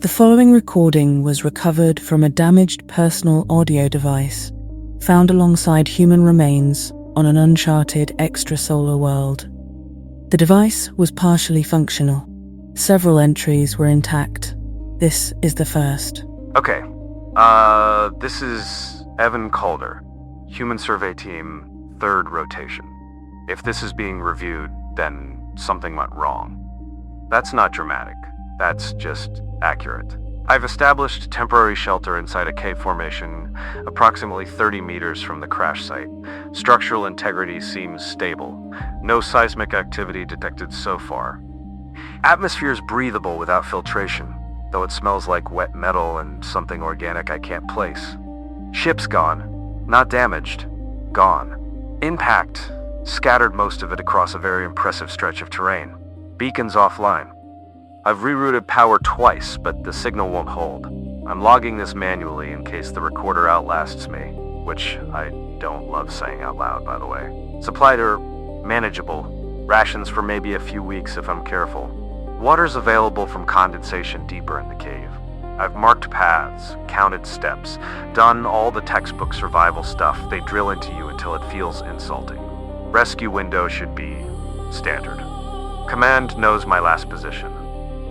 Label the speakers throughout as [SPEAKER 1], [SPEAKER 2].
[SPEAKER 1] The following recording was recovered from a damaged personal audio device found alongside human remains on an uncharted extrasolar world. The device was partially functional. Several entries were intact. This is the first.
[SPEAKER 2] Okay. This is Evan Calder, Human Survey Team, 3rd rotation. If this is being reviewed, then something went wrong. That's not dramatic. That's just accurate. I've established temporary shelter inside a cave formation approximately 30 meters from the crash site. Structural integrity seems stable. No seismic activity detected so far. Atmosphere is breathable without filtration, though it smells like wet metal and something organic I can't place. Ship's gone. Not damaged. Gone. Impact scattered most of it across a very impressive stretch of terrain. Beacon's offline. I've rerouted power twice, but the signal won't hold. I'm logging this manually in case the recorder outlasts me, which I don't love saying out loud, by the way. Supplies are manageable. Rations for maybe a few weeks if I'm careful. Water's available from condensation deeper in the cave. I've marked paths, counted steps, done all the textbook survival stuff they drill into you until it feels insulting. Rescue window should be standard. Command knows my last position.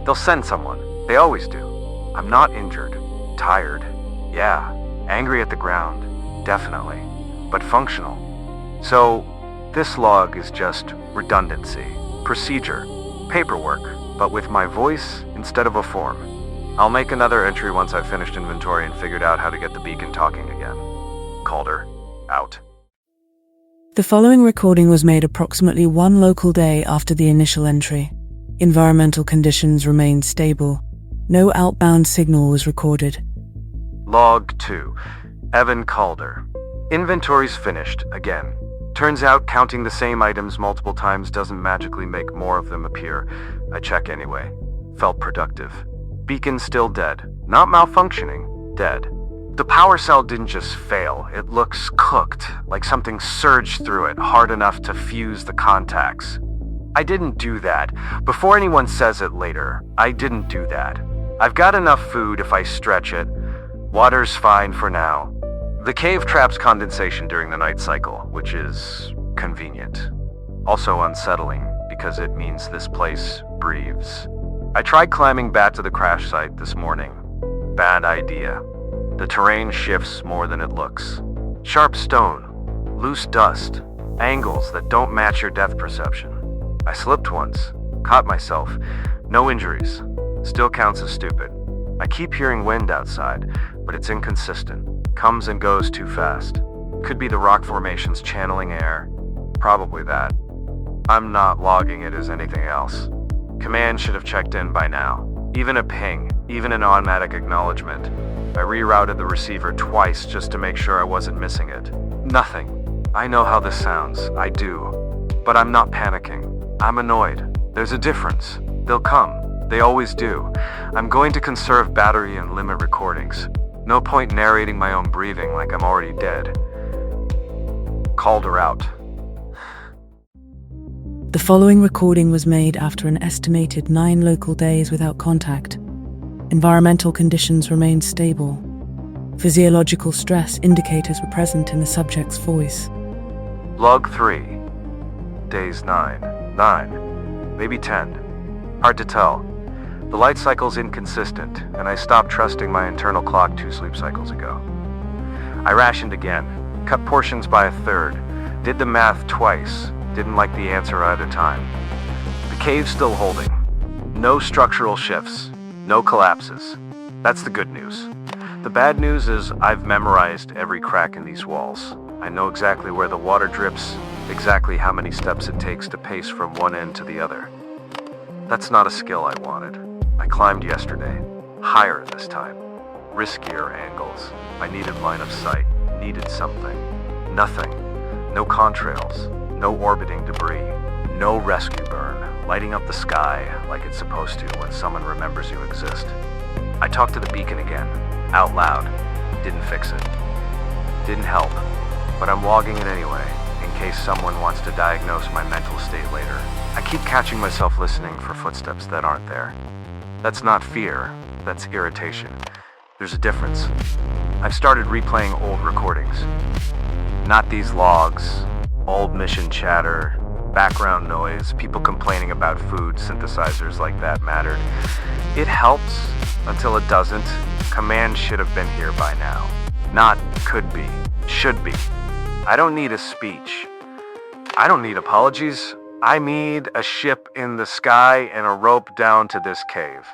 [SPEAKER 2] They'll send someone. They always do. I'm not injured. Tired. Yeah. Angry at the ground. Definitely. But functional. So, this log is just redundancy. Procedure. Paperwork. But with my voice instead of a form. I'll make another entry once I've finished inventory and figured out how to get the beacon talking again. Calder. Out.
[SPEAKER 1] The following recording was made approximately one local day after the initial entry. Environmental conditions remained stable. No outbound signal was recorded.
[SPEAKER 2] Log 2. Evan Calder. Inventory's finished, again. Turns out counting the same items multiple times doesn't magically make more of them appear. I check anyway. Felt productive. Beacon still dead. Not malfunctioning. Dead. The power cell didn't just fail. It looks cooked, like something surged through it hard enough to fuse the contacts. I didn't do that. Before anyone says it later, I didn't do that. I've got enough food if I stretch it. Water's fine for now. The cave traps condensation during the night cycle, which is convenient. Also unsettling, because it means this place breathes. I tried climbing back to the crash site this morning. Bad idea. The terrain shifts more than it looks. Sharp stone, loose dust, angles that don't match your depth perception. I slipped once, caught myself, no injuries, still counts as stupid. I keep hearing wind outside, but it's inconsistent, comes and goes too fast. Could be the rock formations channeling air, probably that. I'm not logging it as anything else. Command should have checked in by now. Even a ping, even an automatic acknowledgement. I rerouted the receiver twice just to make sure I wasn't missing it. Nothing. I know how this sounds, I do. But I'm not panicking. I'm annoyed. There's a difference. They'll come. They always do. I'm going to conserve battery and limit recordings. No point narrating my own breathing like I'm already dead. Calder out.
[SPEAKER 1] The following recording was made after an estimated 9 local days without contact. Environmental conditions remained stable. Physiological stress indicators were present in the subject's voice.
[SPEAKER 2] Log 3. Days 9, maybe 10. Hard to tell. The light cycle's inconsistent, and I stopped trusting my internal clock 2 sleep cycles ago. I rationed again, cut portions by a third, did the math twice, didn't like the answer either time. The cave's still holding. No structural shifts, no collapses. That's the good news. The bad news is I've memorized every crack in these walls. I know exactly where the water drips, exactly how many steps it takes to pace from one end to the other. That's not a skill I wanted. I climbed yesterday. Higher this time. Riskier angles. I needed line of sight. Needed something. Nothing. No contrails. No orbiting debris. No rescue burn, lighting up the sky like it's supposed to when someone remembers you exist. I talked to the beacon again, out loud. Didn't fix it. Didn't help. But I'm logging it anyway, in case someone wants to diagnose my mental state later. I keep catching myself listening for footsteps that aren't there. That's not fear. That's irritation. There's a difference. I've started replaying old recordings. Not these logs, old mission chatter, background noise, people complaining about food, synthesizers like that mattered. It helps until it doesn't. Command should have been here by now. Not could be, should be. I don't need a speech. I don't need apologies. I need a ship in the sky and a rope down to this cave.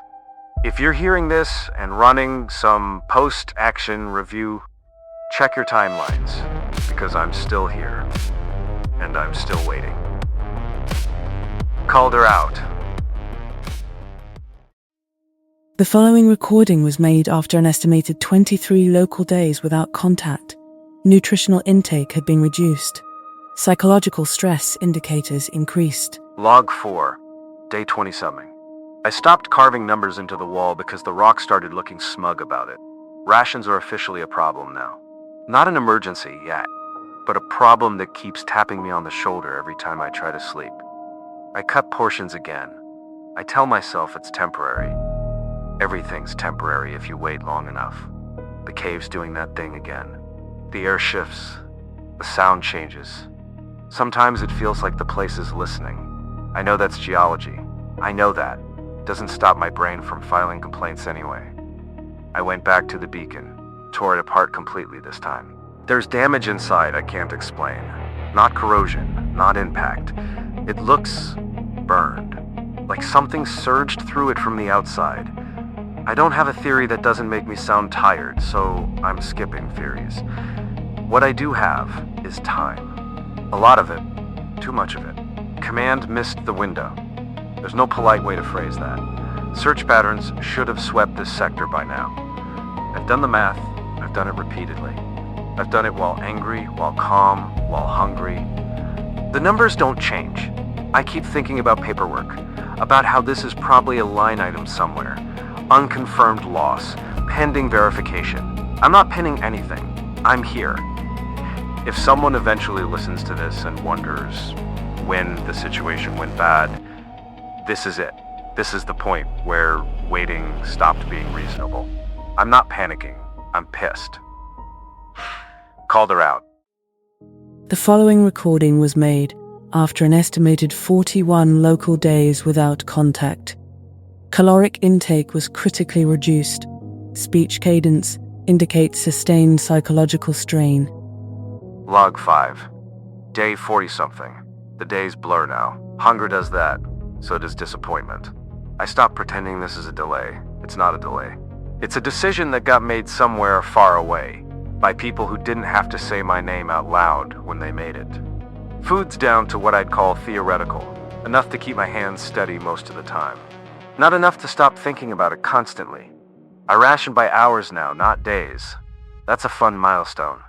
[SPEAKER 2] If you're hearing this and running some post-action review, check your timelines, because I'm still here, and I'm still waiting. Calder out.
[SPEAKER 1] The following recording was made after an estimated 23 local days without contact. Nutritional intake had been reduced. Psychological stress indicators increased.
[SPEAKER 2] Log 4, day 20-something. I stopped carving numbers into the wall because the rock started looking smug about it. Rations are officially a problem now. Not an emergency yet, but a problem that keeps tapping me on the shoulder every time I try to sleep. I cut portions again. I tell myself it's temporary. Everything's temporary if you wait long enough. The cave's doing that thing again. The air shifts. The sound changes. Sometimes it feels like the place is listening. I know that's geology. I know that. Doesn't stop my brain from filing complaints anyway. I went back to the beacon, tore it apart completely this time. There's damage inside I can't explain. Not corrosion, not impact. It looks burned, like something surged through it from the outside. I don't have a theory that doesn't make me sound tired, so I'm skipping theories. What I do have is time. A lot of it, too much of it. Command missed the window. There's no polite way to phrase that. Search patterns should have swept this sector by now. I've done the math. I've done it repeatedly. I've done it while angry, while calm, while hungry. The numbers don't change. I keep thinking about paperwork, about how this is probably a line item somewhere. Unconfirmed loss, pending verification. I'm not pinning anything. I'm here. If someone eventually listens to this and wonders when the situation went bad, this is it. This is the point where waiting stopped being reasonable. I'm not panicking. I'm pissed. Calder out.
[SPEAKER 1] The following recording was made after an estimated 41 local days without contact. Caloric intake was critically reduced. Speech cadence indicates sustained psychological strain.
[SPEAKER 2] Log 5. Day 40-something. The days blur now. Hunger does that. So does disappointment. I stopped pretending this is a delay. It's not a delay. It's a decision that got made somewhere far away, by people who didn't have to say my name out loud when they made it. Food's down to what I'd call theoretical, enough to keep my hands steady most of the time. Not enough to stop thinking about it constantly. I ration by hours now, not days. That's a fun milestone.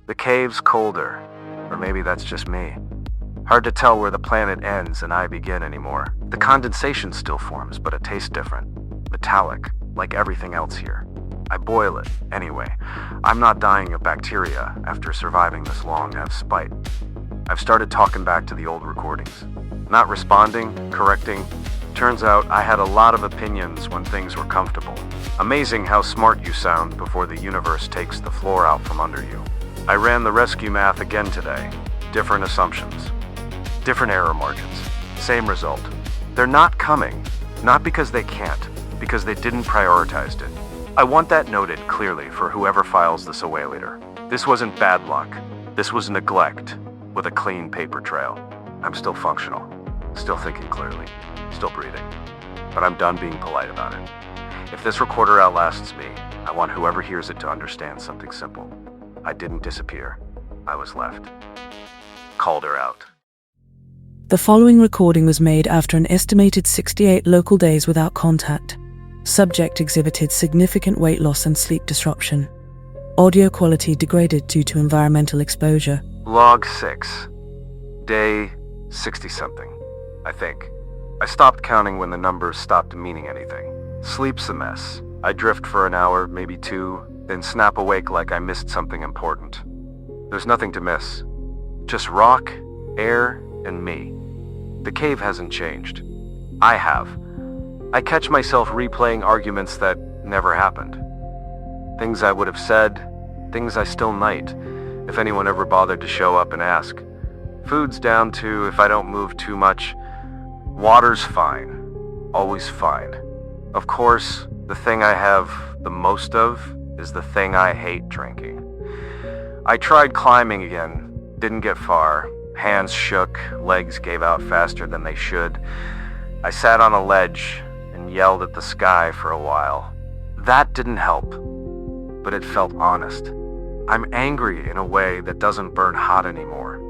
[SPEAKER 2] The cave's colder, or maybe that's just me. Hard to tell where the planet ends and I begin anymore. The condensation still forms, but it tastes different. Metallic, like everything else here. I boil it, anyway. I'm not dying of bacteria after surviving this long to have spite. I've started talking back to the old recordings. Not responding, correcting. Turns out I had a lot of opinions when things were comfortable. Amazing how smart you sound before the universe takes the floor out from under you. I ran the rescue math again today. Different assumptions. Different error margins. Same result. They're not coming. Not because they can't. Because they didn't prioritize it. I want that noted clearly for whoever files this away later. This wasn't bad luck. This was neglect with a clean paper trail. I'm still functional. Still thinking clearly. Still breathing. But I'm done being polite about it. If this recorder outlasts me, I want whoever hears it to understand something simple. I didn't disappear. I was left. Calder out.
[SPEAKER 1] The following recording was made after an estimated 68 local days without contact. Subject exhibited significant weight loss and sleep disruption. Audio quality degraded due to environmental exposure.
[SPEAKER 2] Log 6. Day 60-something, I think. I stopped counting when the numbers stopped meaning anything. Sleep's a mess. I drift for an hour, maybe two, then snap awake like I missed something important. There's nothing to miss. Just rock, air, and me. The cave hasn't changed. I have. I catch myself replaying arguments that never happened. Things I would have said, things I still might, if anyone ever bothered to show up and ask. Food's down to if I don't move too much. Water's fine. Always fine. Of course, the thing I have the most of is the thing I hate drinking. I tried climbing again, didn't get far. Hands shook, legs gave out faster than they should. I sat on a ledge and yelled at the sky for a while. That didn't help, but it felt honest. I'm angry in a way that doesn't burn hot anymore.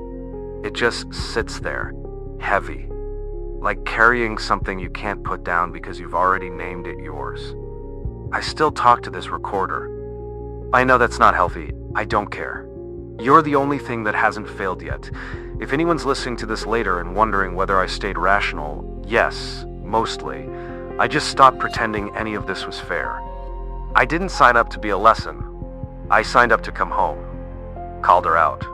[SPEAKER 2] It just sits there, heavy, like carrying something you can't put down because you've already named it yours. I still talk to this recorder. I know that's not healthy. I don't care. You're the only thing that hasn't failed yet. If anyone's listening to this later and wondering whether I stayed rational, yes, mostly. I just stopped pretending any of this was fair. I didn't sign up to be a lesson. I signed up to come home. Called her out.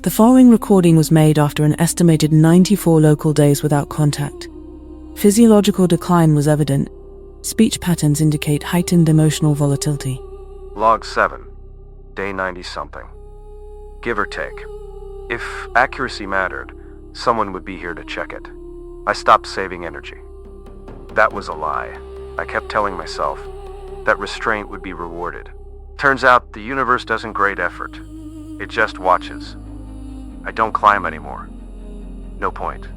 [SPEAKER 1] The following recording was made after an estimated 94 local days without contact. Physiological decline was evident. Speech patterns indicate heightened emotional volatility.
[SPEAKER 2] Log 7, day 90-something. Give or take. If accuracy mattered, someone would be here to check it. I stopped saving energy. That was a lie. I kept telling myself that restraint would be rewarded. Turns out the universe doesn't grade effort. It just watches. I don't climb anymore. No point.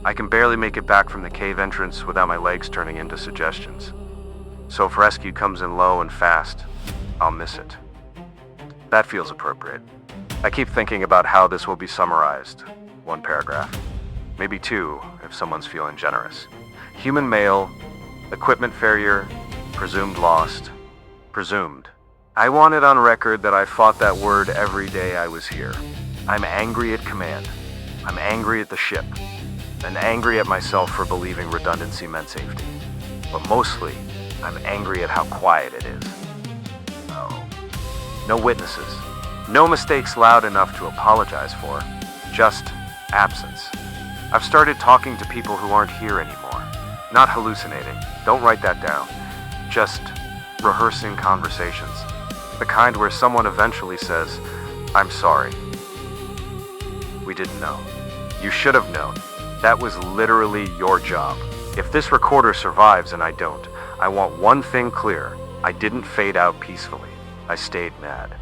[SPEAKER 2] I can barely make it back from the cave entrance without my legs turning into suggestions. So if rescue comes in low and fast, I'll miss it. That feels appropriate. I keep thinking about how this will be summarized. One paragraph. Maybe two, if someone's feeling generous. Human male, equipment failure, presumed lost. Presumed. I want it on record that I fought that word every day I was here. I'm angry at command. I'm angry at the ship. And angry at myself for believing redundancy meant safety. But mostly, I'm angry at how quiet it is. No witnesses. No mistakes loud enough to apologize for. Just absence. I've started talking to people who aren't here anymore. Not hallucinating. Don't write that down. Just rehearsing conversations. The kind where someone eventually says, "I'm sorry. We didn't know. You should have known. That was literally your job. If this recorder survives and I don't, I want one thing clear. I didn't fade out peacefully. I stayed mad."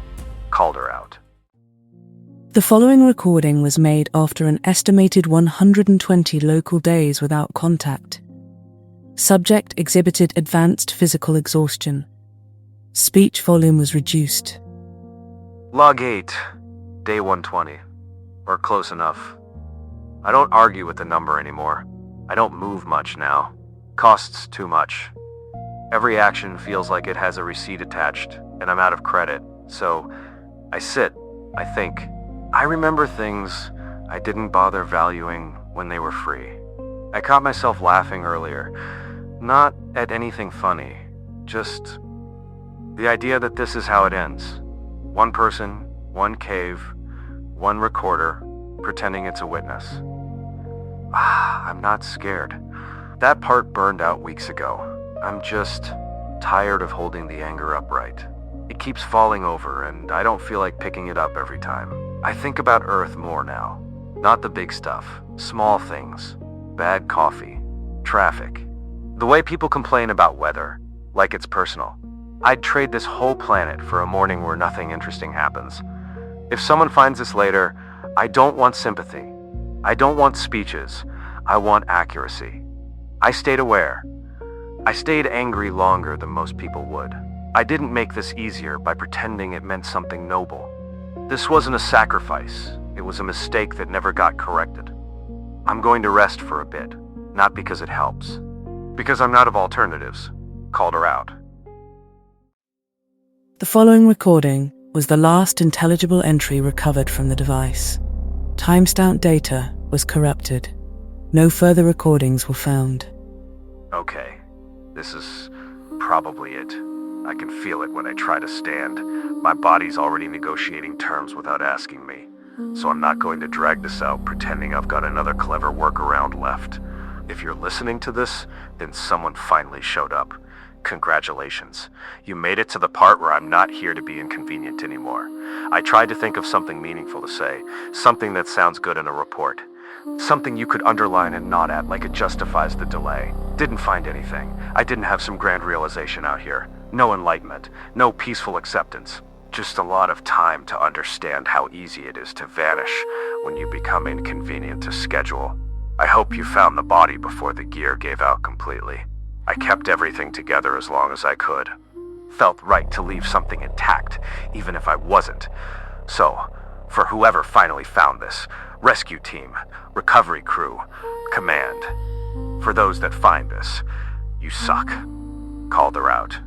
[SPEAKER 2] Called her out.
[SPEAKER 1] The following recording was made after an estimated 120 local days without contact. Subject exhibited advanced physical exhaustion. Speech volume was reduced.
[SPEAKER 2] Log 8, day 120. Or close enough. I don't argue with the number anymore. I don't move much now. Costs too much. Every action feels like it has a receipt attached, and I'm out of credit. So, I sit, I think. I remember things I didn't bother valuing when they were free. I caught myself laughing earlier. Not at anything funny, just the idea that this is how it ends. One person, one cave, one recorder, pretending it's a witness. I'm not scared. That part burned out weeks ago. I'm just tired of holding the anger upright. It keeps falling over, and I don't feel like picking it up every time. I think about Earth more now. Not the big stuff. Small things. Bad coffee. Traffic. The way people complain about weather, like it's personal. I'd trade this whole planet for a morning where nothing interesting happens. If someone finds this later, I don't want sympathy. I don't want speeches. I want accuracy. I stayed aware. I stayed angry longer than most people would. I didn't make this easier by pretending it meant something noble. This wasn't a sacrifice. It was a mistake that never got corrected. I'm going to rest for a bit, not because it helps. Because I'm not of alternatives. Called her out.
[SPEAKER 1] The following recording was the last intelligible entry recovered from the device. Timestamp data was corrupted. No further recordings were found.
[SPEAKER 2] Okay, this is probably it. I can feel it when I try to stand. My body's already negotiating terms without asking me. So I'm not going to drag this out pretending I've got another clever workaround left. If you're listening to this, then someone finally showed up. Congratulations. You made it to the part where I'm not here to be inconvenient anymore. I tried to think of something meaningful to say, something that sounds good in a report. Something you could underline and nod at like it justifies the delay. Didn't find anything. I didn't have some grand realization out here. No enlightenment. No peaceful acceptance. Just a lot of time to understand how easy it is to vanish when you become inconvenient to schedule. I hope you found the body before the gear gave out completely. I kept everything together as long as I could. Felt right to leave something intact, even if I wasn't. So, for whoever finally found this, rescue team, recovery crew, command. For those that find this, you suck. Calder out.